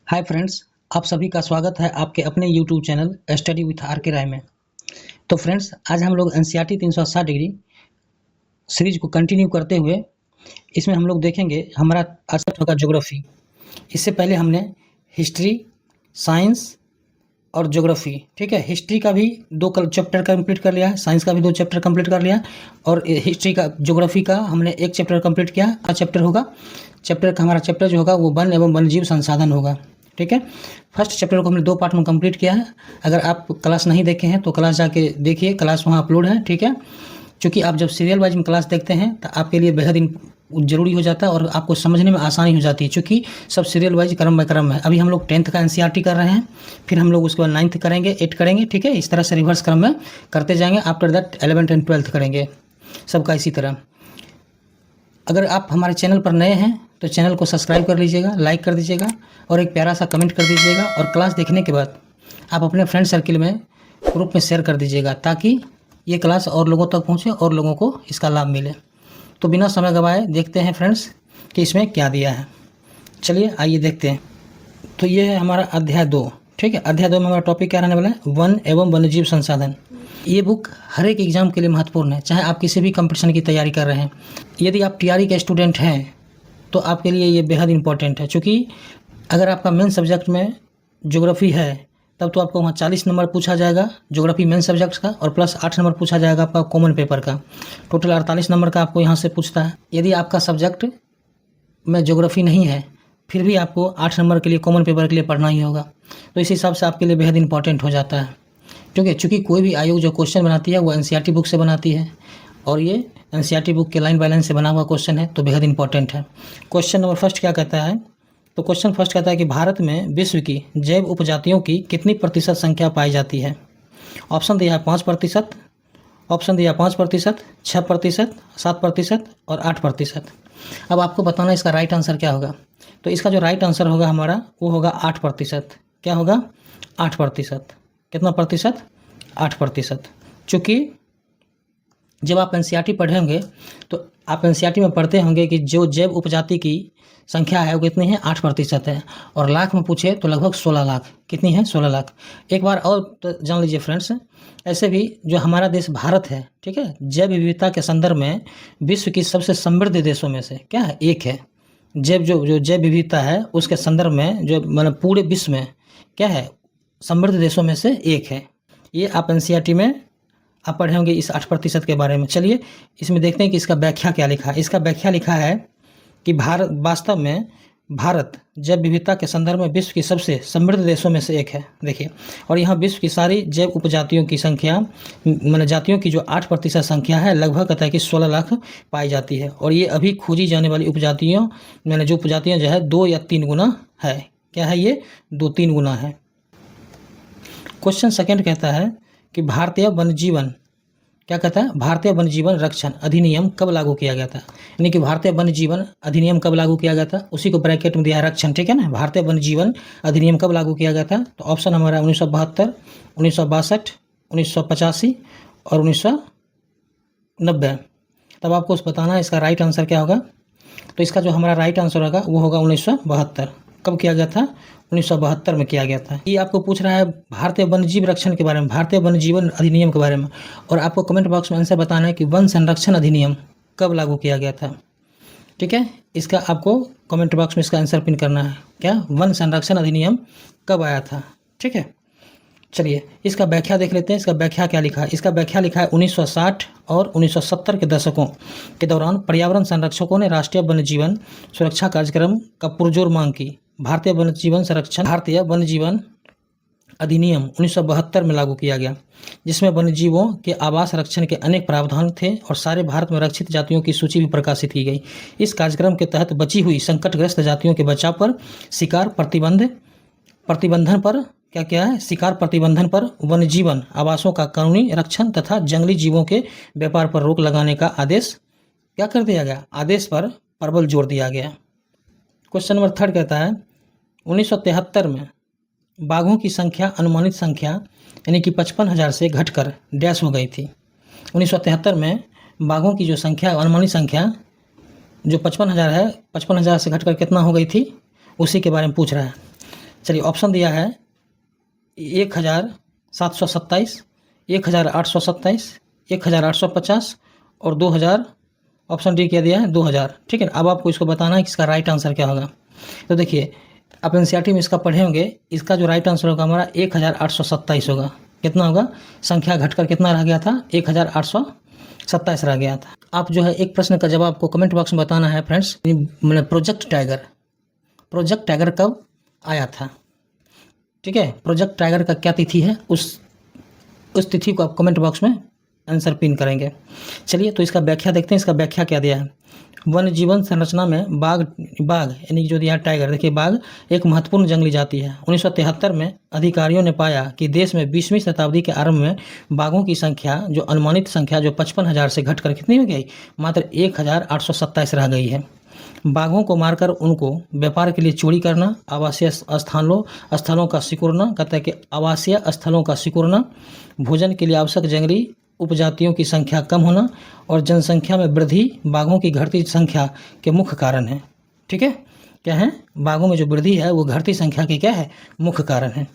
Hi friends, आप सभी का स्वागत है आपके अपने YouTube channel study with R K Rai में। तो फ्रेंड्स, आज हम लोग एनसीईआरटी 360 डिग्री सीरीज को कंटिन्यू करते हुए इसमें हम लोग देखेंगे हमारा आज होगा ज्योग्राफी। इससे पहले हमने हिस्ट्री, साइंस और ज्योग्राफी, ठीक है, हिस्ट्री का भी 2 चैप्टर कंप्लीट कर लिया है, साइंस का भी 2 चैप्टर कंप्लीट कर लिया और हिस्ट्री का ज्योग्राफी का हमने 1 चैप्टर कंप्लीट किया। आज चैप्टर होगा हमारा चैप्टर जो होगा वो वन एवं वन्यजीव संसाधन होगा। ठीक है, फर्स्ट चैप्टर को हमने 2 पार्ट में कंप्लीट किया है। अगर आप क्लास नहीं देखे हैं तो क्लास जाके देखिए, क्लास वहाँ अपलोड है। ठीक है, क्योंकि आप जब सीरियल वाइज में क्लास देखते हैं तो आपके लिए बेहद ज़रूरी हो जाता है और आपको समझने में आसानी हो जाती है, क्योंकि सब सीरियल वाइज क्रम बाय क्रम है। अभी हम लोग 10th का एनसीईआरटी कर रहे हैं, फिर हम लोग उसके बाद 9th करेंगे, 8 करेंगे। ठीक है, इस तरह से रिवर्स क्रम में करते जाएंगे। After that 11th and 12th करेंगे, सबका इसी तरह। अगर आप हमारे चैनल पर नए हैं तो चैनल को सब्सक्राइब कर लीजिएगा, लाइक कर दीजिएगा और एक प्यारा सा कमेंट कर दीजिएगा। और क्लास देखने के बाद आप अपने फ्रेंड सर्किल में ग्रुप में शेयर कर दीजिएगा, ताकि ये क्लास और लोगों तक पहुँचे और लोगों को इसका लाभ मिले। तो बिना समय गवाए देखते हैं फ्रेंड्स कि इसमें क्या दिया है। चलिए आइए देखते हैं। तो ये है हमारा अध्याय 2। ठीक है, अध्याय 2 में हमारा टॉपिक क्या रहने वाला है? वन एवं वन्यजीव संसाधन। ये बुक हर एक एग्जाम के लिए महत्वपूर्ण है, चाहे आप किसी भी कंपटीशन की तैयारी कर रहे हैं। यदि आप टीआरई के स्टूडेंट हैं तो आपके लिए ये बेहद इंपॉर्टेंट है, क्योंकि अगर आपका मेन सब्जेक्ट में ज्योग्राफी है तब तो आपको वहाँ 40 नंबर पूछा जाएगा ज्योग्राफी मेन सब्जेक्ट का, और प्लस 8 नंबर पूछा जाएगा आपका कॉमन पेपर का। टोटल 48 नंबर का आपको यहाँ से पूछता है। यदि आपका सब्जेक्ट में ज्योग्राफी नहीं है फिर भी आपको 8 नंबर के लिए कॉमन पेपर के लिए पढ़ना ही होगा। तो इस हिसाब से आपके लिए बेहद इंपॉर्टेंट हो जाता है, क्योंकि कोई भी आयोग जो क्वेश्चन बनाती है वो एनसीईआरटी बुक से बनाती है, और ये एनसीईआरटी बुक के लाइन बाय लाइन से बना हुआ क्वेश्चन है, तो बेहद इंपॉर्टेंट है। क्वेश्चन नंबर फर्स्ट क्या कहता है? तो क्वेश्चन फर्स्ट कहता है कि भारत में विश्व की जैव उपजातियों की कितनी प्रतिशत संख्या पाई जाती है? ऑप्शन दिया है 5%, ऑप्शन दिया 5%, 6%, 7% और 8%। अब आपको बताना इसका राइट आंसर क्या होगा। तो इसका जो राइट आंसर होगा हमारा वो होगा 8%। क्या होगा? 8%। कितना प्रतिशत? 8%। चूँकि जब आप एनसीईआरटी पढ़े होंगे तो आप एनसीईआरटी में पढ़ते होंगे कि जो जैव उपजाति की संख्या है वो कितनी है? 8% है। और लाख में पूछे तो लगभग 16 लाख। कितनी है? 16 लाख। एक बार और तो जान लीजिए फ्रेंड्स, ऐसे भी जो हमारा देश भारत है, ठीक है, जैव विविधता के संदर्भ में विश्व की सबसे समृद्ध देशों में से क्या है? एक है। जो जैव विविधता है उसके संदर्भ में जो मतलब पूरे विश्व में क्या है? समृद्ध देशों में से एक है। ये आप एनसीईआरटी में आप पढ़े होंगे इस 8% के बारे में। चलिए इसमें देखते हैं कि इसका व्याख्या क्या लिखा है। इसका व्याख्या लिखा है कि भारत वास्तव में भारत जैव विविधता के संदर्भ में विश्व की सबसे समृद्ध देशों में से एक है। देखिए, और यहाँ विश्व की सारी जैव उपजातियों की संख्या मतलब जातियों की जो 8% संख्या है लगभग कहता है कि 16 लाख पाई जाती है। और ये अभी खोजी जाने वाली उपजातियों मैंने जो उपजातियाँ जो है 2 या 3 गुना है। क्या है ये? 2-3 गुना है। क्वेश्चन सेकंड कहता है कि भारतीय वन्यजीवन क्या कहता है? भारतीय वन्यजीवन रक्षण अधिनियम कब लागू किया गया था? यानी कि भारतीय वन्यजीवन अधिनियम कब लागू किया गया था, उसी को ब्रैकेट में दिया है रक्षण। ठीक है ना, भारतीय वन्यजीवन अधिनियम कब लागू किया गया था? तो ऑप्शन हमारा 1972, 1962, 1985 और 1990। तब आपको बताना है इसका राइट आंसर क्या होगा। तो इसका जो हमारा राइट आंसर होगा वो होगा 1972। कब किया गया था? 1972 में किया गया था। ये आपको पूछ रहा है भारतीय वन्यजीव रक्षण के बारे में, भारतीय वन्यजीवन अधिनियम के बारे में, और आपको कमेंट बॉक्स में आंसर बताना है कि वन संरक्षण अधिनियम कब लागू किया गया था। ठीक है, इसका आपको कमेंट बॉक्स में इसका आंसर पिन करना है। क्या? वन संरक्षण अधिनियम कब आया था। ठीक है, चलिए इसका व्याख्या देख लेते हैं। इसका व्याख्या क्या लिखा है? इसका व्याख्या लिखा है 1960 और 1970 के दशकों के दौरान पर्यावरण संरक्षकों ने राष्ट्रीय वन्यजीवन सुरक्षा कार्यक्रम का पुरजोर मांग की। भारतीय वन्यजीवन अधिनियम 1972 में लागू किया गया, जिसमें वन्यजीवों के आवास रक्षण के अनेक प्रावधान थे और सारे भारत में रक्षित जातियों की सूची भी प्रकाशित की गई। इस कार्यक्रम के तहत बची हुई संकटग्रस्त जातियों के बचाव पर, शिकार प्रतिबंधन पर क्या है? शिकार प्रतिबंधन पर, वन्यजीवन आवासों का कानूनी रक्षण तथा जंगली जीवों के व्यापार पर रोक लगाने का आदेश क्या कर दिया गया? आदेश पर प्रबल जोर दिया गया। क्वेश्चन नंबर थर्ड कहता है 1973 में बाघों की संख्या अनुमानित संख्या यानी कि 55,000 से घटकर डैश हो गई थी। 1973 में बाघों की जो संख्या अनुमानित संख्या जो 55,000 है, 55,000 से घटकर कितना हो गई थी, उसी के बारे में पूछ रहा है। चलिए ऑप्शन दिया है 1727, 1827, 1850 और 2000। ऑप्शन डी क्या दिया है 2000। ठीक है, अब आपको इसको बताना है कि इसका राइट आंसर क्या होगा। तो देखिए आप एनसीईआरटी में इसका पढ़े होंगे, इसका जो राइट आंसर होगा हमारा 1827 होगा। कितना होगा, संख्या घटकर कितना रह गया था, 1827 रह गया था। आप जो है एक प्रश्न का जवाब आपको कमेंट बॉक्स में बताना है फ्रेंड्स। मतलब प्रोजेक्ट टाइगर कब आया था। ठीक है, प्रोजेक्ट टाइगर का क्या तिथि है, उस तिथि को आप कमेंट बॉक्स में आंसर पिन करेंगे। चलिए तो इसका व्याख्या देखते हैं, इसका व्याख्या क्या दिया है। वन्य जीवन संरचना में बाघ यानी जो दिया टाइगर, देखिए बाघ एक महत्वपूर्ण जंगली जाति है। 1973 में अधिकारियों ने पाया कि देश में 20वीं शताब्दी के आरंभ में बाघों की संख्या, जो अनुमानित संख्या जो 55,000 से घटकर कितनी हो गई, मात्र 1827 रह गई है। बाघों को मारकर उनको व्यापार के लिए चोरी करना, आवासीय स्थलों का सिकुड़ना, कहता है कि आवासीय स्थलों का सिकुड़ना, भोजन के लिए आवश्यक जंगली उपजातियों की संख्या कम होना और जनसंख्या में वृद्धि बाघों की घटती संख्या के मुख्य कारण है। ठीक है, क्या है, बाघों में जो वृद्धि है वो घटती संख्या के क्या है, मुख्य कारण है।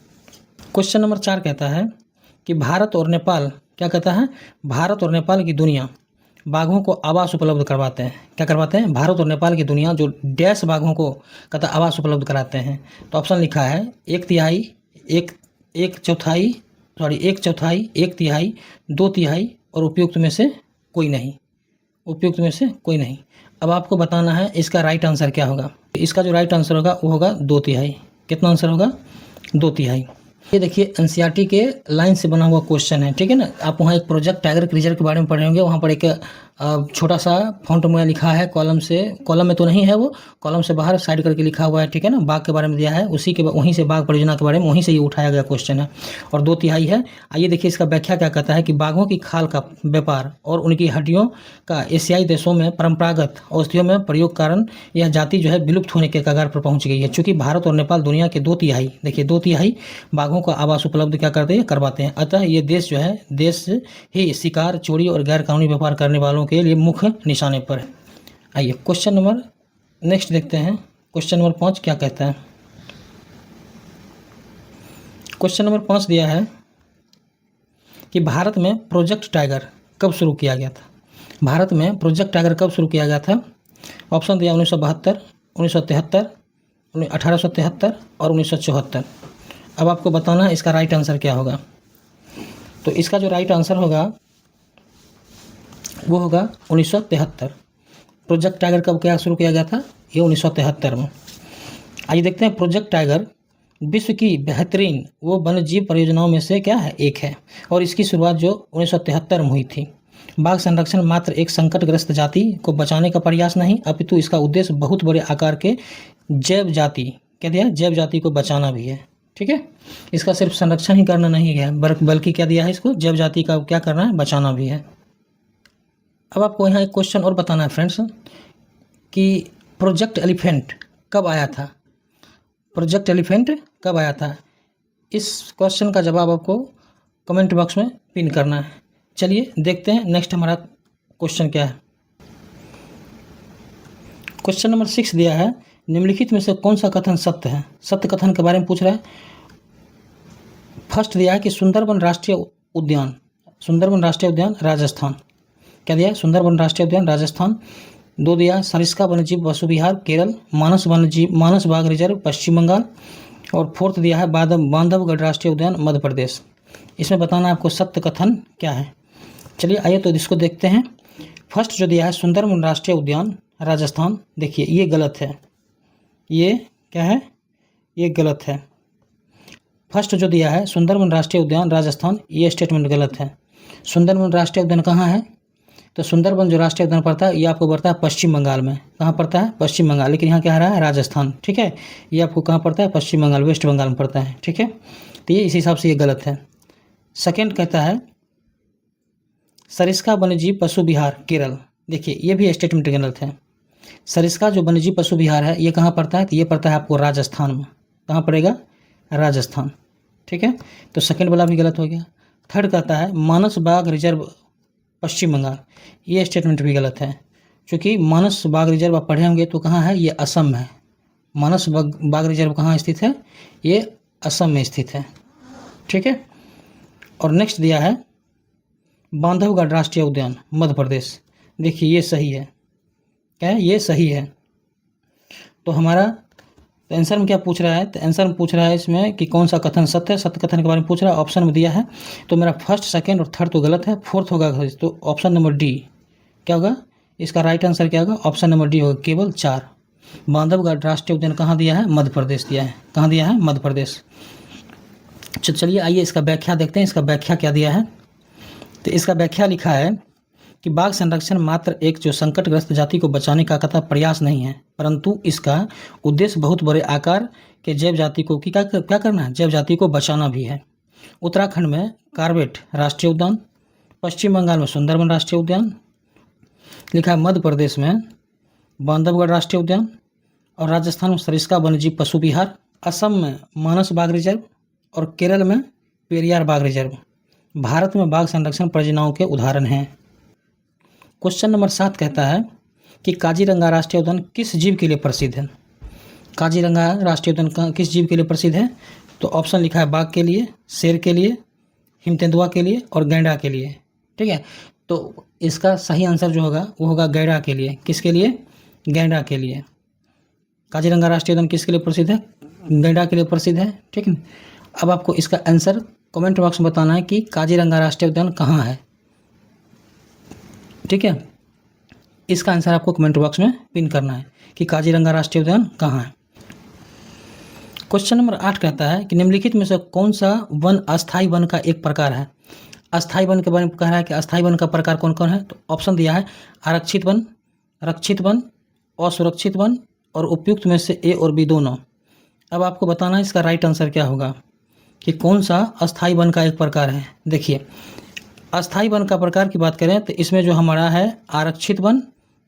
क्वेश्चन नंबर 4 कहता है कि भारत और नेपाल, क्या कहता है, भारत और नेपाल की दुनिया बाघों को आवास उपलब्ध करवाते हैं। क्या करवाते हैं, भारत और नेपाल की दुनिया जो डैश बाघों को कहता आवास उपलब्ध कराते हैं। तो ऑप्शन लिखा है 1/3, 1/4, 1/4, 2/3 और उपयुक्त में से कोई नहीं, उपयुक्त में से कोई नहीं। अब आपको बताना है इसका राइट आंसर क्या होगा। इसका जो राइट आंसर होगा वो होगा 2/3। कितना आंसर होगा, 2/3। ये देखिए एनसीईआरटी के लाइन से बना हुआ क्वेश्चन है। ठीक है ना, आप वहाँ एक प्रोजेक्ट टाइगर क्रीचर के बारे में पढ़े होंगे, वहाँ पर एक छोटा सा फॉन्ट में लिखा है, कॉलम में तो नहीं है, वो कॉलम से बाहर साइड करके लिखा हुआ है। ठीक है ना, बाघ के बारे में दिया है, उसी के वहीं से बाघ परियोजना के बारे में वहीं से ये उठाया गया क्वेश्चन है और 2/3 है। आइए देखिए इसका व्याख्या क्या कहता है कि बाघों की खाल का व्यापार और उनकी हड्डियों का एशियाई देशों में परंपरागत औषधियों में प्रयोग कारण यह जाति जो है विलुप्त होने के कगार पर पहुंच गई है। चूंकि भारत और नेपाल दुनिया के 2/3, देखिए 2/3 बाघों को आवास उपलब्ध क्या करते हैं, करवाते हैं। अतः ये देश जो है, देश ही शिकार, चोरी और गैर कानूनी व्यापार करने वालों के लिए मुख्य निशाने पर है। आइए क्वेश्चन नंबर नेक्स्ट देखते हैं। क्वेश्चन नंबर 5 क्या कहता है। क्वेश्चन नंबर 5 दिया है कि भारत में प्रोजेक्ट टाइगर कब शुरू किया गया था। भारत में प्रोजेक्ट टाइगर कब शुरू किया गया था। ऑप्शन दिया 1972, 1973, 1873 और 1974। अब आपको बताना है इसका राइट आंसर क्या होगा। तो इसका जो राइट आंसर होगा वो होगा 1973। प्रोजेक्ट टाइगर कब क्या शुरू किया गया था, ये 1973 में। आइए देखते हैं, प्रोजेक्ट टाइगर विश्व की बेहतरीन वो वन्यजीव परियोजनाओं में से क्या है, एक है और इसकी शुरुआत जो 1973 में हुई थी। बाघ संरक्षण मात्र एक संकटग्रस्त जाति को बचाने का प्रयास नहीं, अपितु इसका उद्देश्य बहुत बड़े आकार के जैव जाति, क्या दिया, जैव जाति को बचाना भी है। ठीक है, इसका सिर्फ संरक्षण ही करना नहीं है, बल्कि क्या दिया है, इसको जैव जाति का क्या करना है, बचाना भी है। अब आपको यहाँ एक क्वेश्चन और बताना है फ्रेंड्स कि प्रोजेक्ट एलिफेंट कब आया था। प्रोजेक्ट एलिफेंट कब आया था, इस क्वेश्चन का जवाब आपको कमेंट बॉक्स में पिन करना है। चलिए देखते हैं नेक्स्ट हमारा क्वेश्चन क्या है। क्वेश्चन नंबर 6 दिया है, निम्नलिखित में से कौन सा कथन सत्य है। सत्य कथन के बारे में पूछ रहा है। फर्स्ट दिया है कि सुंदरबन राष्ट्रीय उद्यान राजस्थान, क्या दिया है, सुंदरबन राष्ट्रीय उद्यान राजस्थान। 2 दिया सरिस्का वन्यजीव पशु विहार केरल, मानस बाघ रिजर्व पश्चिम बंगाल और 4th दिया है बांधवगढ़ राष्ट्रीय उद्यान मध्य प्रदेश। इसमें बताना आपको सत्य कथन क्या है। चलिए आइए तो इसको देखते हैं। फर्स्ट जो दिया है सुंदरबन राष्ट्रीय उद्यान राजस्थान, देखिए ये गलत है, ये क्या है, ये गलत है। फर्स्ट जो दिया है सुंदरबन राष्ट्रीय उद्यान राजस्थान, ये स्टेटमेंट गलत है। सुंदरबन राष्ट्रीय उद्यान कहाँ है, तो सुंदरबन जो राष्ट्रीय उद्यान पड़ता है ये आपको पड़ता है पश्चिम बंगाल में। कहाँ पड़ता है, पश्चिम बंगाल, लेकिन यहाँ क्या आ रहा है, राजस्थान। ठीक है, ये आपको कहाँ पड़ता है, पश्चिम बंगाल, वेस्ट बंगाल में पड़ता है। ठीक है, तो ये इस हिसाब से ये गलत है। सेकेंड कहता है सरिस्का वन्यजीव पशु विहार केरल, देखिए ये भी स्टेटमेंट गलत है। सरिस्का जो वन्यजीव पशु विहार है ये कहाँ पड़ता है, तो ये पड़ता है आपको राजस्थान में। कहाँ पड़ेगा, राजस्थान। ठीक है, तो सेकेंड वाला भी गलत हो गया। थर्ड कहता है मानस बाघ रिजर्व पश्चिम बंगाल, ये स्टेटमेंट भी गलत है, क्योंकि मानस बाघ रिजर्व आप पढ़े होंगे तो कहाँ है, ये असम है। मानस बाघ रिजर्व कहाँ स्थित है? ये असम में स्थित है। ठीक है। और नेक्स्ट दिया है बांधवगढ़ राष्ट्रीय उद्यान मध्य प्रदेश। देखिए ये सही है। क्या है? ये सही है। तो हमारा तो आंसर में क्या पूछ रहा है? तो आंसर में पूछ रहा है इसमें कि कौन सा कथन सत्य है। सत्य कथन के बारे में पूछ रहा है। ऑप्शन में दिया है तो मेरा फर्स्ट, सेकंड और थर्ड तो गलत है, फोर्थ होगा। तो ऑप्शन नंबर डी क्या होगा? इसका राइट आंसर क्या होगा? ऑप्शन नंबर डी होगा, केवल 4। बांधवगढ़ राष्ट्रीय उद्यान कहाँ दिया है? मध्य प्रदेश दिया है। कहाँ दिया है? मध्य प्रदेश। चलिए आइए इसका व्याख्या देखते हैं। इसका व्याख्या क्या दिया है? तो इसका व्याख्या लिखा है कि बाघ संरक्षण मात्र एक जो संकटग्रस्त जाति को बचाने का कतई प्रयास नहीं है, परंतु इसका उद्देश्य बहुत बड़े आकार के जैव जाति को क्या करना है? जैव जाति को बचाना भी है। उत्तराखंड में कार्बेट राष्ट्रीय उद्यान, पश्चिम बंगाल में सुंदरबन राष्ट्रीय उद्यान लिखा है, मध्य प्रदेश में बांधवगढ़ राष्ट्रीय उद्यान, और राजस्थान में सरिस्का वन्यजीव पशु विहार, असम में मानस बाघ रिजर्व और केरल में पेरियार बाघ रिजर्व भारत में बाघ संरक्षण परियोजनाओं के उदाहरण हैं। क्वेश्चन नंबर 7 कहता है कि काजीरंगा राष्ट्रीय उद्यान किस जीव के लिए प्रसिद्ध है? काजीरंगा राष्ट्रीय उद्यान किस जीव के लिए प्रसिद्ध है? तो ऑप्शन लिखा है बाघ के लिए, शेर के लिए, हिमतेंदुआ के लिए और गैंडा के लिए। ठीक है। तो इसका सही आंसर जो होगा वो होगा गैंडा के लिए। किसके लिए? गैंडा के लिए। काजीरंगा राष्ट्रीय उद्यान किसके लिए प्रसिद्ध है? गैंडा के लिए प्रसिद्ध है। ठीक है। अब आपको इसका आंसर कमेंट बॉक्स में बताना है कि काजीरंगा राष्ट्रीय उद्यान कहाँ है। ठीक है। इसका आंसर आपको कमेंट बॉक्स में पिन करना है कि काजीरंगा राष्ट्रीय उद्यान कहाँ है। क्वेश्चन नंबर 8 कहता है कि निम्नलिखित में से कौन सा वन अस्थायी वन का एक प्रकार है? अस्थायी वन के बारे में कह रहा है कि अस्थायी वन का प्रकार कौन कौन है? तो ऑप्शन दिया है आरक्षित वन, रक्षित वन, असुरक्षित वन और उपयुक्त में से ए और बी दोनों। अब आपको बताना है इसका राइट आंसर क्या होगा कि कौन सा अस्थायी वन का एक प्रकार है। देखिए अस्थायी वन का प्रकार की बात करें तो इसमें जो हमारा है आरक्षित वन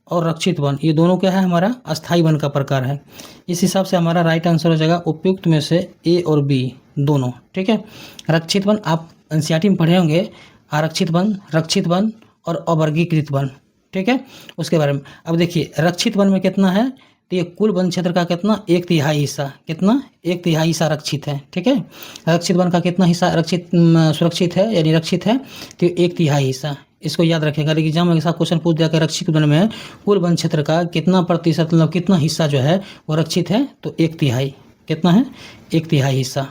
और रक्षित वन, ये दोनों क्या है? हमारा अस्थायी वन का प्रकार है। इस हिसाब से हमारा राइट आंसर हो जाएगा उपयुक्त में से ए और बी दोनों। ठीक है। रक्षित वन आप एनसीईआरटी में पढ़े होंगे, आरक्षित वन, रक्षित वन और अवर्गीकृत वन। ठीक है। उसके बारे में अब देखिए रक्षित वन में कितना है? तो ये कुल वन क्षेत्र का कितना? 1/3 हिस्सा। कितना? 1/3 हिस्सा रक्षित है। ठीक है। रक्षित वन का कितना हिस्सा रक्षित सुरक्षित है यानी रक्षित है? तो 1/3 हिस्सा। इसको याद रखेगा। लेकिन एग्जाम में ऐसा क्वेश्चन पूछ दिया कि रक्षित वन में कुल वन क्षेत्र का कितना प्रतिशत मतलब कितना हिस्सा जो है वो रक्षित है? तो 1/3। कितना है? 1/3 हिस्सा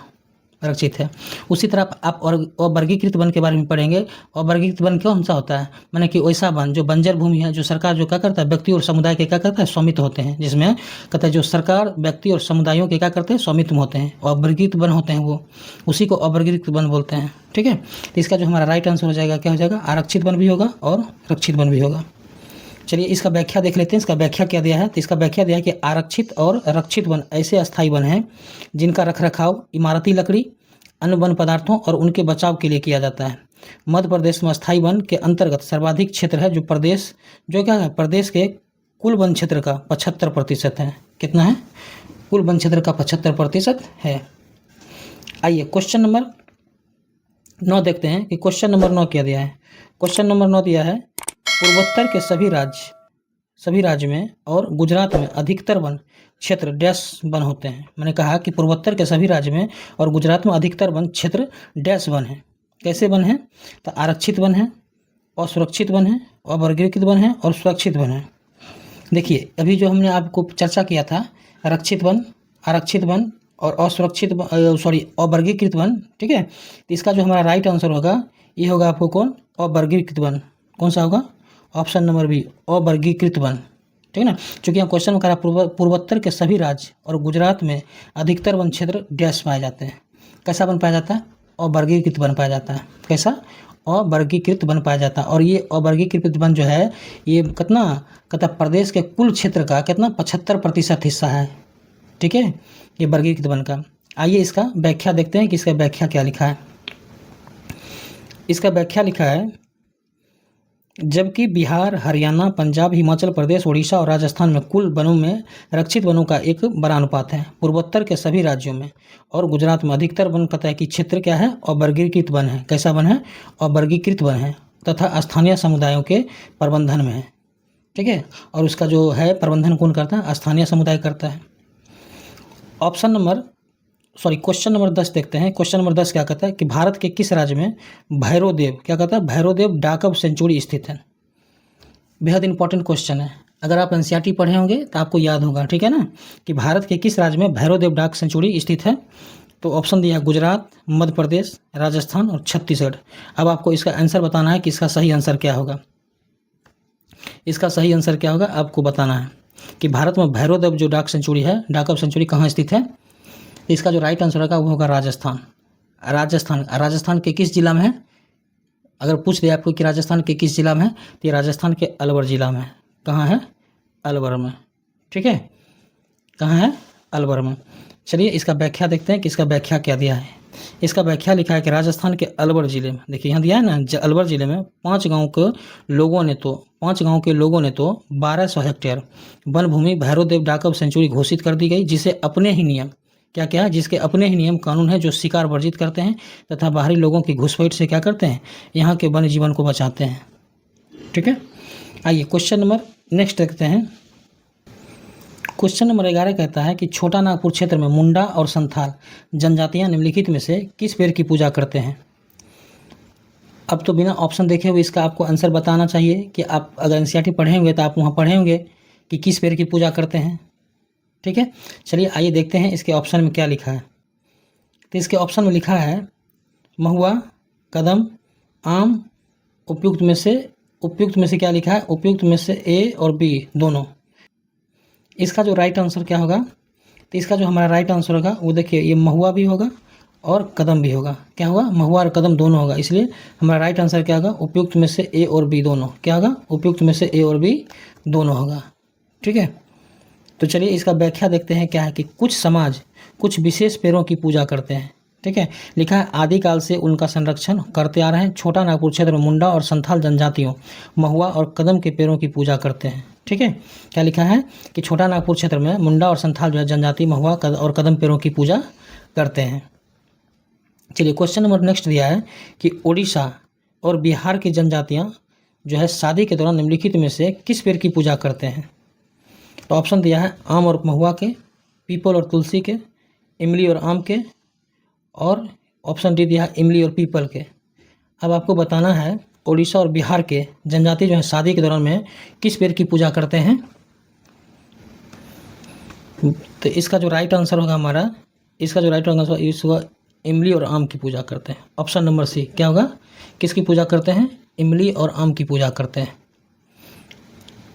रक्षित है। उसी तरह आप अवर्गीकृत वन के बारे में पढ़ेंगे। अवर्गीकृत वन कौन सा होता है? माने कि वैसा वन जो बंजर भूमि है, जो सरकार जो क्या करता है व्यक्ति और समुदाय के क्या करता है? स्वामित्व होते हैं, जिसमें कहता है जो सरकार व्यक्ति और समुदायों के क्या करते हैं? स्वामित्व होते हैं। अवर्गीकृत वन होते हैं वो, उसी को अवर्गीकृत वन बोलते हैं। ठीक है। तो इसका जो हमारा राइट आंसर हो जाएगा क्या हो जाएगा? आरक्षित वन भी होगा और रक्षित वन भी होगा। चलिए इसका व्याख्या देख लेते हैं। इसका व्याख्या क्या दिया है? तो इसका व्याख्या दिया है कि आरक्षित और रक्षित वन ऐसे अस्थायी वन हैं जिनका रखरखाव इमारती लकड़ी, अन्य वन पदार्थों और उनके बचाव के लिए किया जाता है। मध्य प्रदेश में अस्थायी वन के अंतर्गत सर्वाधिक क्षेत्र है, जो क्या है? प्रदेश के कुल वन क्षेत्र का 75% है। कितना है? कुल वन क्षेत्र का 75% है। आइए क्वेश्चन नंबर 9 देखते हैं कि क्वेश्चन नंबर 9 क्या दिया है। क्वेश्चन नंबर 9 दिया है पूर्वोत्तर के सभी राज्य में और गुजरात में अधिकतर वन क्षेत्र डैश वन होते हैं। मैंने कहा कि पूर्वोत्तर के सभी राज्य में और गुजरात में अधिकतर वन क्षेत्र डैश वन है। कैसे वन है? तो आरक्षित वन है, असुरक्षित वन है, अवर्गीकृत वन है और सुरक्षित वन है। देखिए अभी जो हमने आपको चर्चा किया था रक्षित वन, आरक्षित वन और अवर्गीकृत वन। ठीक है। तो इसका जो हमारा राइट आंसर होगा ये होगा आपको कौन? अवर्गीकृत वन। कौन सा होगा? ऑप्शन नंबर बी, अवर्गीकृत वन। ठीक है ना। चूंकि यहाँ क्वेश्चन में कहा पूर्वोत्तर के सभी राज्य और गुजरात में अधिकतर वन क्षेत्र डैश पाए जाते हैं। कैसा वन पाया जाता है? अवर्गीकृत वन पाया जाता है। कैसा? अवर्गीकृत वन पाया जाता है। और ये अवर्गीकृत वन जो है ये कितना कहता प्रदेश के कुल क्षेत्र का कितना 75% हिस्सा है। ठीक है, ये वर्गीकृत वन का। आइए इसका व्याख्या देखते हैं कि इसका व्याख्या क्या लिखा है। इसका व्याख्या लिखा है जबकि बिहार, हरियाणा, पंजाब, हिमाचल प्रदेश, उड़ीसा और राजस्थान में कुल वनों में रक्षित वनों का एक बड़ा अनुपात है। पूर्वोत्तर के सभी राज्यों में और गुजरात में अधिकतर वन कहता है कि क्षेत्र क्या है? अवर्गीकृत वन है। कैसा वन है? अवर्गीकृत वन है तथा स्थानीय समुदायों के प्रबंधन में है। ठीक है। और उसका जो है प्रबंधन कौन करता है? स्थानीय समुदाय करता है। क्वेश्चन नंबर 10 देखते हैं। क्वेश्चन नंबर 10 क्या कहता है कि भारत के किस राज्य में भैरोदेव, क्या कहता है, भैरोदेव डाकब सेंचुरी स्थित है। बेहद इंपॉर्टेंट क्वेश्चन है, अगर आप एनसीईआरटी पढ़े होंगे तो आपको याद होगा, ठीक है ना, कि भारत के किस राज्य में भैरोदेव डाक सेंचुरी स्थित है। तो ऑप्शन दिया गुजरात, मध्य प्रदेश, राजस्थान और छत्तीसगढ़। अब आपको इसका आंसर बताना है कि इसका सही आंसर क्या होगा। इसका सही आंसर क्या होगा आपको बताना है कि भारत में भैरोदेव जो डाक सेंचुरी है, डाकब सेंचुरी कहाँ स्थित है। इसका जो राइट आंसर होगा वो होगा राजस्थान। राजस्थान के किस जिला में है, अगर पूछ दिया आपको कि राजस्थान के किस जिला में है, तो ये राजस्थान के अलवर जिला में है। कहाँ है, अलवर में, ठीक है, कहाँ है, अलवर में। चलिए इसका व्याख्या देखते हैं कि इसका व्याख्या क्या दिया है। इसका व्याख्या लिखा है कि राजस्थान के अलवर जिले में, देखिए यहाँ दिया है ना, अलवर जिले में 5 गांव के लोगों ने तो 1200 हेक्टेयर वन भूमि भैरोदेव डाकब सेंचुरी घोषित कर दी गई, जिसे अपने ही नियम जिसके अपने ही नियम कानून है जो शिकार वर्जित करते हैं तथा बाहरी लोगों की घुसपैठ से क्या करते हैं, यहाँ के वन्य जीवन को बचाते हैं। ठीक है, आइए क्वेश्चन नंबर नेक्स्ट देखते हैं। क्वेश्चन नंबर 11 कहता है कि छोटा नागपुर क्षेत्र में मुंडा और संथाल जनजातियां निम्नलिखित में से किस पेड़ की पूजा करते हैं। अब तो बिना ऑप्शन देखे हुए इसका आपको आंसर बताना चाहिए कि आप अगर एनसीईआरटी पढ़े होंगे तो आप वहाँ पढ़े होंगे कि किस पेड़ की पूजा करते हैं। ठीक है, चलिए आइए देखते हैं इसके ऑप्शन में क्या लिखा है। तो इसके ऑप्शन में लिखा है महुआ, कदम, आम। उपयुक्त में से क्या लिखा है, उपयुक्त में से ए और बी दोनों। इसका जो राइट आंसर क्या होगा, तो इसका जो हमारा राइट आंसर होगा वो देखिए, ये महुआ भी होगा और कदम भी होगा। क्या होगा, महुआ और कदम दोनों होगा। इसलिए हमारा राइट आंसर क्या होगा, उपयुक्त में से ए और बी दोनों। क्या होगा, उपयुक्त में से ए और बी दोनों होगा। ठीक है, तो चलिए इसका व्याख्या देखते हैं क्या है कि कुछ समाज कुछ विशेष पेड़ों की पूजा करते हैं। ठीक है, लिखा है आदिकाल से उनका संरक्षण करते आ रहे हैं। छोटा नागपुर क्षेत्र में मुंडा और संथाल जनजातियों महुआ और कदम के पेड़ों की पूजा करते हैं। ठीक है, क्या लिखा है कि छोटा नागपुर क्षेत्र में मुंडा और संथाल जो है जनजाति महुआ और कदम पेड़ों की पूजा करते हैं। चलिए क्वेश्चन नंबर नेक्स्ट दिया है कि उड़ीसा और बिहार की जनजातियाँ जो है शादी के दौरान निम्नलिखित में से किस पेड़ की पूजा करते हैं। तो ऑप्शन दिया है आम और महुआ के, पीपल और तुलसी के, इमली और आम के, और ऑप्शन डी दिया है इमली और पीपल के। अब आपको बताना है उड़ीसा और बिहार के जनजाति जो है शादी के दौरान में किस पेड़ की पूजा करते हैं। तो इसका जो राइट आंसर होगा हमारा, इसका जो राइट आंसर होगा इमली और आम की पूजा करते हैं। ऑप्शन नंबर सी क्या होगा, किसकी पूजा करते हैं, इमली और आम की पूजा करते हैं।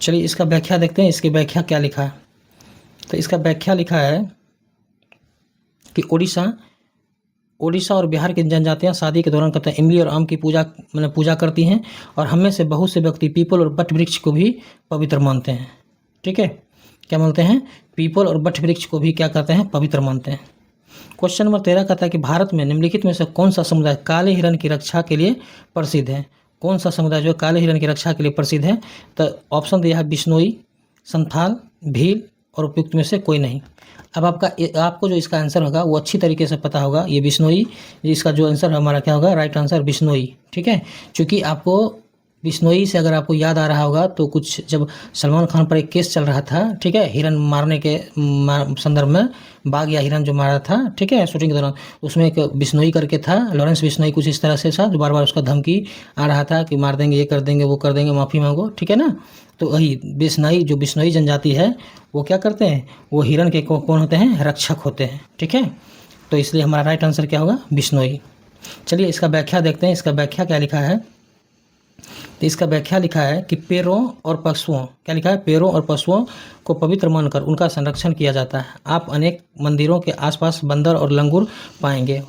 चलिए इसका व्याख्या देखते हैं, इसकी व्याख्या क्या लिखा है। तो इसका व्याख्या लिखा है कि उड़ीसा और बिहार की जनजातियां शादी के दौरान कहते हैं इमली और आम की पूजा करती हैं, और हम में से बहुत से व्यक्ति पीपल और बट वृक्ष को भी पवित्र मानते हैं। ठीक है, क्या मानते हैं, पीपल और बट वृक्ष को भी क्या कहते हैं, पवित्र मानते हैं। क्वेश्चन नंबर 13 कहता है कि भारत में निम्नलिखित में से कौन सा समुदाय काले हिरण की रक्षा के लिए प्रसिद्ध है। कौन सा समुदाय जो काले हिरण की रक्षा के लिए प्रसिद्ध है। तो ऑप्शन दिया है बिश्नोई, संथाल, भील और उपयुक्त में से कोई नहीं। अब आपको जो इसका आंसर होगा वो अच्छी तरीके से पता होगा, ये बिश्नोई, इसका जो आंसर हमारा क्या होगा, राइट आंसर बिश्नोई। ठीक है, क्योंकि आपको बिश्नोई से अगर आपको याद आ रहा होगा तो कुछ जब सलमान खान पर एक केस चल रहा था, ठीक है, हिरन मारने के संदर्भ में, बाघ या हिरन जो मारा था, ठीक है, शूटिंग के दौरान, उसमें एक बिश्नोई करके था, लॉरेंस बिश्नोई कुछ इस तरह से था, जो बार बार उसका धमकी आ रहा था कि मार देंगे, ये कर देंगे, वो कर देंगे, माफ़ी मांगो। ठीक है ना, तो वही बिश्नोई जनजाति है वो क्या करते हैं, वो हिरन के कौन होते हैं, रक्षक होते हैं। ठीक है, तो इसलिए हमारा राइट आंसर क्या होगा, बिश्नोई। चलिए इसका व्याख्या देखते हैं, इसका व्याख्या क्या लिखा है। तो इसका व्याख्या लिखा है कि पेड़ों और पशुओं, क्या लिखा है, पेड़ों और पशुओं को पवित्र मानकर उनका संरक्षण किया जाता है। आप अनेक मंदिरों के आसपास बंदर और लंगूर पाएंगे।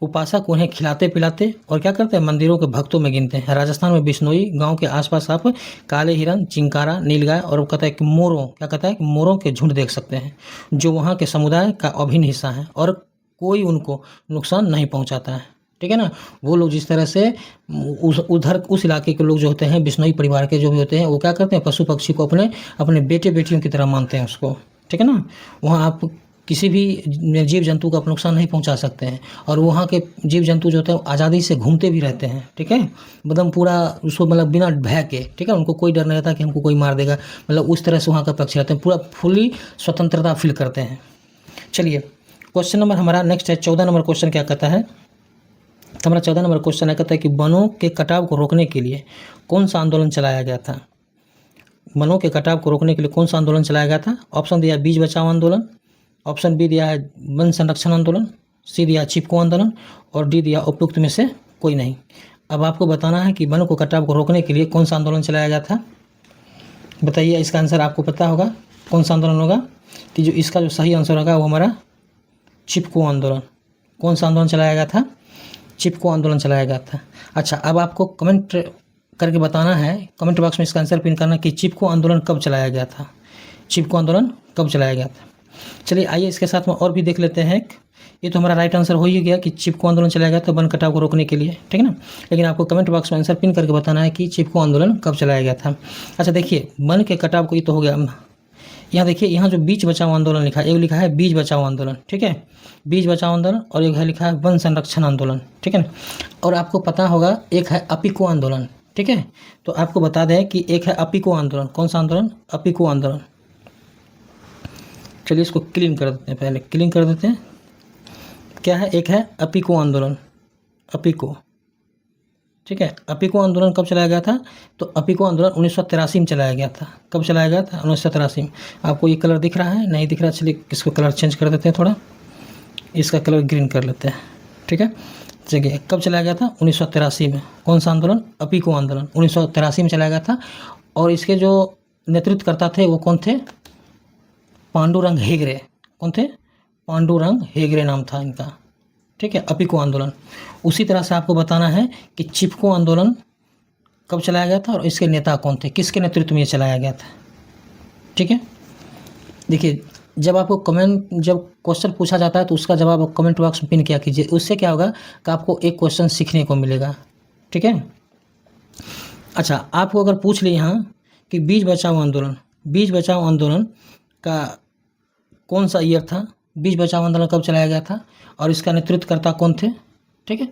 उपासक उन्हें खिलाते पिलाते और क्या करते हैं, मंदिरों के भक्तों में गिनते हैं। राजस्थान में बिश्नोई गांव के आसपास आप काले हिरन, चिंकारा, नीलगाय और कहता है कि मोरों, क्या कहता है कि मोरों के झुंड देख सकते हैं, जो वहाँ के समुदाय का अभिन्न हिस्सा है और कोई उनको नुकसान नहीं पहुँचाता है। ठीक है ना, वो लोग जिस तरह से उस इलाके के लोग जो होते हैं, बिश्नोई परिवार के जो भी होते हैं, वो क्या करते हैं, पशु पक्षी को अपने बेटे बेटियों की तरह मानते हैं उसको। ठीक है ना, वहाँ आप किसी भी जीव जंतु को आप नुकसान नहीं पहुंचा सकते हैं, और वहाँ के जीव जंतु जो होते हैं आज़ादी से घूमते भी रहते हैं। ठीक है, एकदम पूरा उसको बिना भय के, ठीक है, उनको कोई डर नहीं रहता कि हमको कोई मार देगा, उस तरह से वहाँ का पक्षी रहते हैं, पूरा फुली स्वतंत्रता फील करते हैं। चलिए क्वेश्चन नंबर हमारा नेक्स्ट है 14 नंबर क्वेश्चन क्या कहता है। तो हमारा 14 नंबर क्वेश्चन है कहता है कि वनों के कटाव को रोकने के लिए कौन सा आंदोलन चलाया गया था। वनों के कटाव को रोकने के लिए कौन सा आंदोलन चलाया गया था। ऑप्शन दिया बीज बचाओ आंदोलन, ऑप्शन बी दिया है वन संरक्षण आंदोलन, सी दिया चिपको आंदोलन और डी दिया उपयुक्त में से कोई नहीं। अब आपको बताना है कि वनों को कटाव को रोकने के लिए कौन सा आंदोलन चलाया गया था। बताइए, इसका आंसर आपको पता होगा कौन सा आंदोलन होगा। कि जो इसका जो सही आंसर होगा वो हमारा चिपको आंदोलन। कौन सा आंदोलन चलाया गया था, चिपको आंदोलन चलाया गया था। अच्छा, अब आपको कमेंट करके बताना है, कमेंट बॉक्स में इसका आंसर पिन करना कि चिपको आंदोलन कब चलाया गया था, चिपको आंदोलन कब चलाया गया था। चलिए आइए इसके साथ में और भी देख लेते हैं। ये तो हमारा राइट आंसर हो ही गया कि चिपको आंदोलन चलाया गया था वन कटाव को रोकने के लिए, ठीक है ना। लेकिन आपको कमेंट बॉक्स में आंसर पिन करके बताना है कि चिपको आंदोलन कब चलाया गया था। अच्छा देखिए, वन के कटाव को ये तो हो गया। यहाँ देखिए, यहाँ जो बीज बचाओ आंदोलन लिखा है, एक लिखा है बीज बचाओ आंदोलन, ठीक है, बीज बचाओ आंदोलन, और एक है लिखा है वन संरक्षण आंदोलन, ठीक है ना। और आपको पता होगा एक है अपिको आंदोलन, ठीक है। तो आपको बता दें कि एक है अपिको आंदोलन। कौन सा आंदोलन, अपिको आंदोलन। चलिए इसको क्लीन कर देते हैं, पहले क्लीन कर देते हैं। क्या है, एक है अपिको आंदोलन, अपिको, ठीक है। अपिको आंदोलन कब चलाया गया था, तो अपिको आंदोलन 1983 में चलाया गया था। कब चलाया गया था, 1983 में। आपको ये कलर दिख रहा है, नहीं दिख रहा, चलिए इसको कलर चेंज कर देते हैं थोड़ा, इसका कलर ग्रीन कर लेते हैं, ठीक है। चलिए कब चलाया गया था, 1983 में। कौन सा आंदोलन, अपिको आंदोलन 1983 में चलाया गया था। और इसके जो नेतृत्वकर्ता थे वो कौन थे, पांडुरंग हेगड़े। कौन थे, पांडुरंग हेगड़े नाम था इनका, ठीक है, अपिको आंदोलन। उसी तरह से आपको बताना है कि चिपको आंदोलन कब चलाया गया था और इसके नेता कौन थे, किसके नेतृत्व में ये चलाया गया था, ठीक है। देखिए, जब आपको जब क्वेश्चन पूछा जाता है तो उसका जवाब आप कमेंट बॉक्स में पिन किया कीजिए। उससे क्या होगा कि आपको एक क्वेश्चन सीखने को मिलेगा, ठीक है। अच्छा, आपको अगर पूछ ले यहाँ कि बीज बचाओ आंदोलन, बीज बचाओ आंदोलन का कौन सा ईयर था, बीज बचाओ आंदोलन कब चलाया गया था और इसका नेतृत्वकर्ता कौन थे, ठीक है।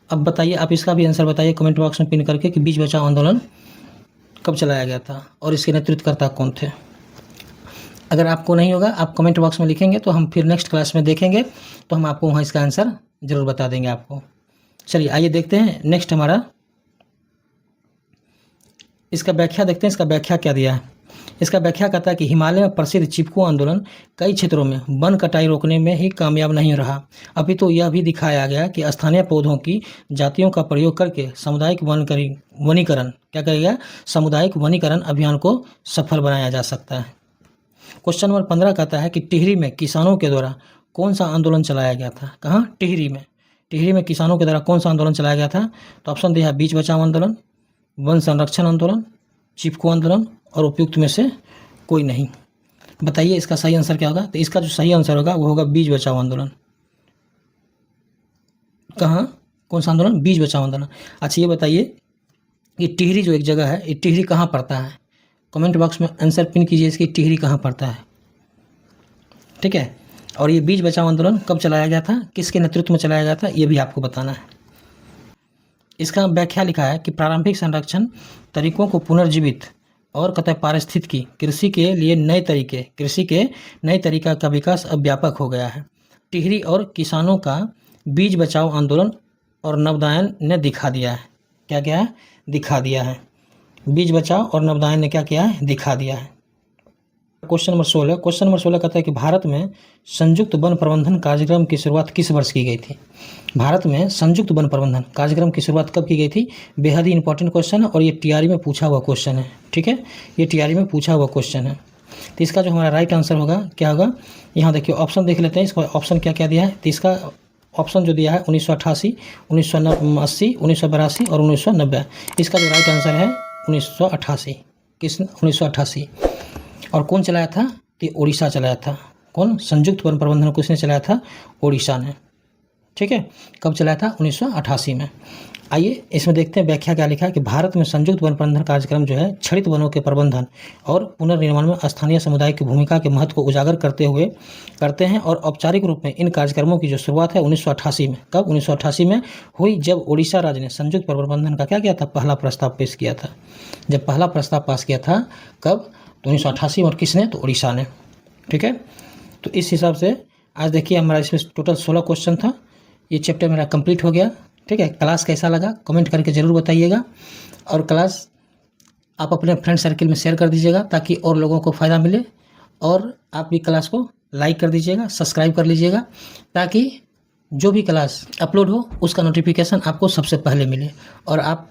अब बताइए, आप इसका भी आंसर बताइए कमेंट बॉक्स में पिन करके कि बीज बचाओ आंदोलन कब चलाया गया था और इसके नेतृत्वकर्ता कौन थे। अगर आपको नहीं होगा, आप कमेंट बॉक्स में लिखेंगे तो हम फिर नेक्स्ट क्लास में देखेंगे तो हम आपको वहाँ इसका आंसर ज़रूर बता देंगे आपको। चलिए आइए देखते हैं नेक्स्ट हमारा, इसका व्याख्या देखते हैं। इसका व्याख्या क्या दिया है। इसका व्याख्या कहता है कि हिमालय में प्रसिद्ध चिपको आंदोलन कई क्षेत्रों में वन कटाई रोकने में ही कामयाब नहीं रहा, अभी तो यह भी दिखाया गया कि स्थानीय पौधों की जातियों का प्रयोग करके सामुदायिक वनीकरण, क्या करेगा, सामुदायिक वनीकरण अभियान को सफल बनाया जा सकता है। क्वेश्चन नंबर 15 कहता है कि टिहरी में किसानों के द्वारा कौन सा आंदोलन चलाया गया था। कहाँ, टिहरी में। टिहरी में किसानों के द्वारा कौन सा आंदोलन चलाया गया था। तो ऑप्शन दिया है बीज बचाओ आंदोलन, वन संरक्षण आंदोलन, चिपको आंदोलन और उपयुक्त में से कोई नहीं। बताइए इसका सही आंसर क्या होगा। तो इसका जो सही आंसर होगा वो होगा बीज बचाओ आंदोलन। कहाँ, कौन सा आंदोलन, बीज बचाओ आंदोलन। अच्छा ये बताइए कि टिहरी जो एक जगह है, ये टिहरी कहाँ पड़ता है। कमेंट बॉक्स में आंसर पिन कीजिए इसकी, टिहरी कहाँ पड़ता है, ठीक है। और ये बीज बचाओ आंदोलन कब चलाया गया था, किसके नेतृत्व में चलाया गया था, ये भी आपको बताना है। इसका व्याख्या लिखा है कि प्रारंभिक संरक्षण तरीकों को पुनर्जीवित और कतई पारिस्थितिकी कृषि के नए तरीका का विकास अब व्यापक हो गया है। टिहरी और किसानों का बीज बचाओ आंदोलन और नवोदयन ने दिखा दिया है, क्या क्या है, दिखा दिया है। बीज बचाओ और नवोदयन ने क्या किया है, दिखा दिया है। क्वेश्चन नंबर 16 कहता है कि भारत में संयुक्त वन प्रबंधन कार्यक्रम की शुरुआत किस वर्ष की गई थी। भारत में संयुक्त वन प्रबंधन कार्यक्रम की शुरुआत कब की गई थी। बेहद ही इंपॉर्टेंट क्वेश्चन है और ये टीआरई में पूछा हुआ क्वेश्चन है, ठीक है, ये टीआरई में पूछा हुआ क्वेश्चन है। तो इसका जो हमारा राइट आंसर होगा क्या होगा, यहाँ देखिए ऑप्शन देख लेते हैं। इसका ऑप्शन क्या क्या दिया है। तो इसका ऑप्शन जो दिया है 1988, 1980, 1982 और 1990। इसका जो राइट आंसर है 1988। किस 1988। और कौन चलाया था, तो उड़ीसा चलाया था। कौन, संयुक्त वन प्रबंधन किसने चलाया था, उड़ीसा ने, ठीक है। कब चलाया था, 1988 में। आइए इसमें देखते हैं व्याख्या क्या लिखा है कि भारत में संयुक्त वन प्रबंधन कार्यक्रम जो है क्षणित वनों के प्रबंधन और पुनर्निर्माण में स्थानीय समुदाय की भूमिका के महत्व को उजागर करते हैं। और औपचारिक रूप में इन कार्यक्रमों की जो शुरुआत है 1988 में, कब, 1988 में हुई, जब उड़ीसा राज्य ने संयुक्त वन प्रबंधन का क्या किया था, पहला प्रस्ताव पेश किया था। जब पहला प्रस्ताव पास किया था कब, तो 1988 में। और किसने, तो उड़ीसा ने, ठीक है। तो इस हिसाब से आज देखिए हमारा इसमें टोटल 16 क्वेश्चन था। ये चैप्टर मेरा कंप्लीट हो गया। ठीक है, क्लास कैसा लगा कमेंट करके ज़रूर बताइएगा, और क्लास आप अपने फ्रेंड सर्किल में शेयर कर दीजिएगा ताकि और लोगों को फ़ायदा मिले, और आप भी क्लास को लाइक कर दीजिएगा, सब्सक्राइब कर लीजिएगा, ताकि जो भी क्लास अपलोड हो उसका नोटिफिकेशन आपको सबसे पहले मिले और आप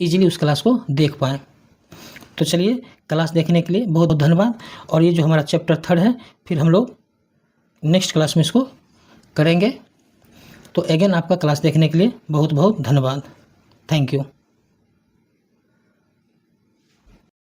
इजीली उस क्लास को देख पाएँ। तो चलिए, क्लास देखने के लिए बहुत बहुत धन्यवाद। और ये जो हमारा चैप्टर 3 है, फिर हम लोग नेक्स्ट क्लास में इसको करेंगे। तो अगेन आपका क्लास देखने के लिए बहुत बहुत धन्यवाद। Thank you.